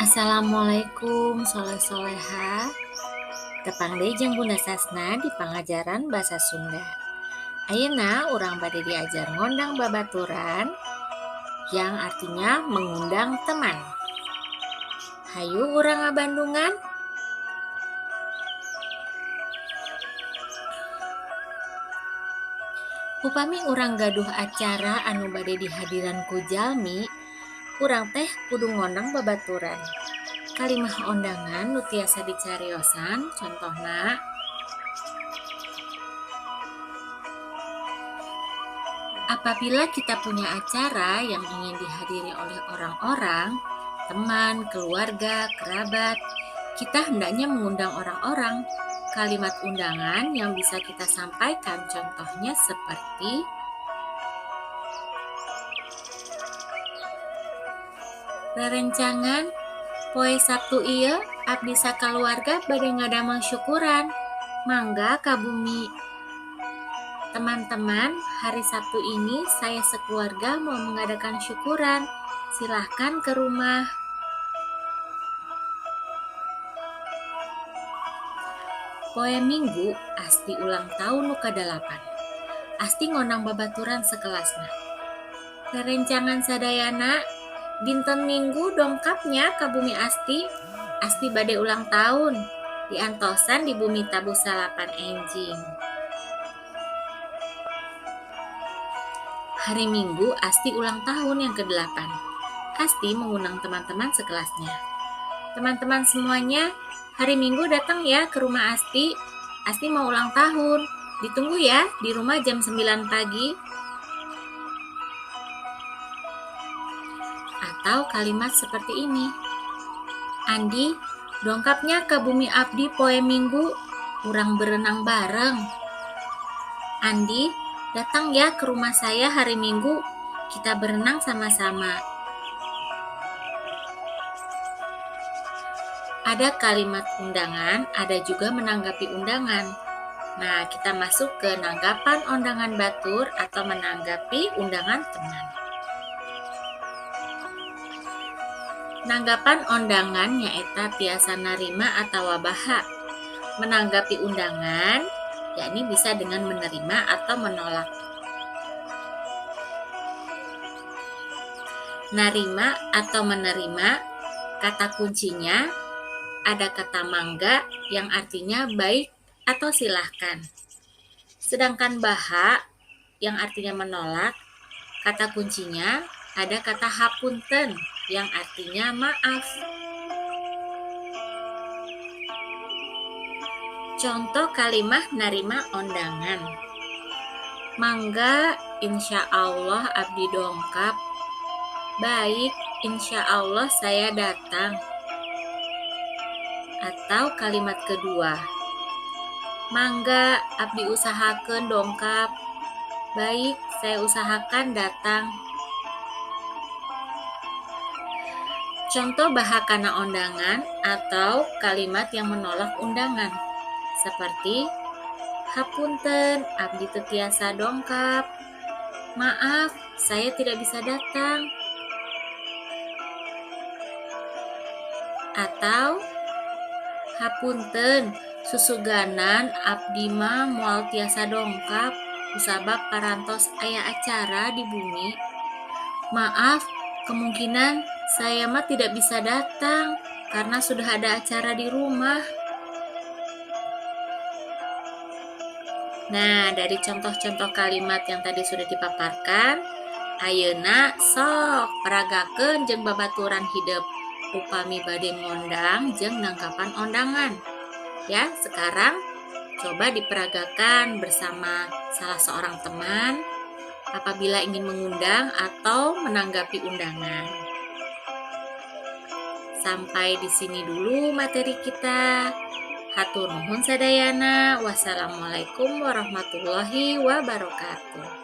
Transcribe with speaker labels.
Speaker 1: Assalamualaikum soleh-soleha. Tepang deui jeung Bunda Sasna di pangajaran basa Sunda. Ayeuna urang bade diajar ngondang babaturan yang artinya mengundang teman. Hayu urang ngabandungan. Upami urang gaduh acara anu bade dihadiran ku jalmi, urang teh kudu ngondang babaturan. Kalimah ondangan nu tiasa dicariosan, contohna apabila kita punya acara yang ingin dihadiri oleh orang-orang, teman, keluarga, kerabat, kita hendaknya mengundang orang-orang. Kalimat undangan yang bisa kita sampaikan contohnya seperti rerencangan poe Sabtu ieu abdi sakaluarga bade ngadamel syukuran. Mangga ka bumi. Teman-teman, hari Sabtu ini saya sekeluarga mau mengadakan syukuran. Silahkan ke rumah. Poe Minggu asti ulang tahun nu ka-8. Asti ngondang babaturan sekelasna. Rerencangan sadayana dinten Minggu dongkapnya ka bumi Asti bade ulang tahun. Diantosan di bumi tabuh salapan enjing. Hari Minggu Asti ulang tahun yang ke-8. Asti mengundang teman-teman sekelasnya. Teman-teman semuanya, hari Minggu datang ya ke rumah Asti. Asti mau ulang tahun. Ditunggu ya di rumah jam 9 pagi. Atau kalimat seperti ini. Andi, dongkapnya ke bumi abdi poe Minggu, urang berenang bareng. Andi, datang ya ke rumah saya hari Minggu, kita berenang sama-sama. Ada kalimat undangan, ada juga menanggapi undangan. Nah, kita masuk ke nanggapan undangan batur atau menanggapi undangan teman. Nanggapan undangan nyaeta tiasa narima atawa baha. Menanggapi undangan yakni bisa dengan menerima atau menolak. Narima atau menerima, kata kuncinya ada kata mangga yang artinya baik atau silahkan. Sedangkan baha yang artinya menolak, kata kuncinya ada kata hapunten yang artinya maaf. Contoh kalimat narima undangan. Mangga, insya Allah abdi dongkap. Baik, insya Allah saya datang. Atau kalimat kedua. Mangga, abdi usahakeun dongkap. Baik, saya usahakan datang. Contoh bahakana undangan atau kalimat yang menolak undangan. Seperti hapunten, abdi teu tiasa dongkap. Maaf, saya tidak bisa datang. Atau hapunten, susuganan abdi mah moal tiasa dongkap kusabab parantos aya acara di bumi. Maaf, kemungkinan saya mah tidak bisa datang karena sudah ada acara di rumah. Nah, dari contoh-contoh kalimat yang tadi sudah dipaparkan, ayeuna sok peragakeun jeung babaturan hidup upami bade ngondang jeung nanggapan undangan. Ya, sekarang coba diperagakan bersama salah seorang teman apabila ingin mengundang atau menanggapi undangan. Sampai di sini dulu materi kita. Hatur nuhun sadayana. Wassalamualaikum warahmatullahi wabarakatuh.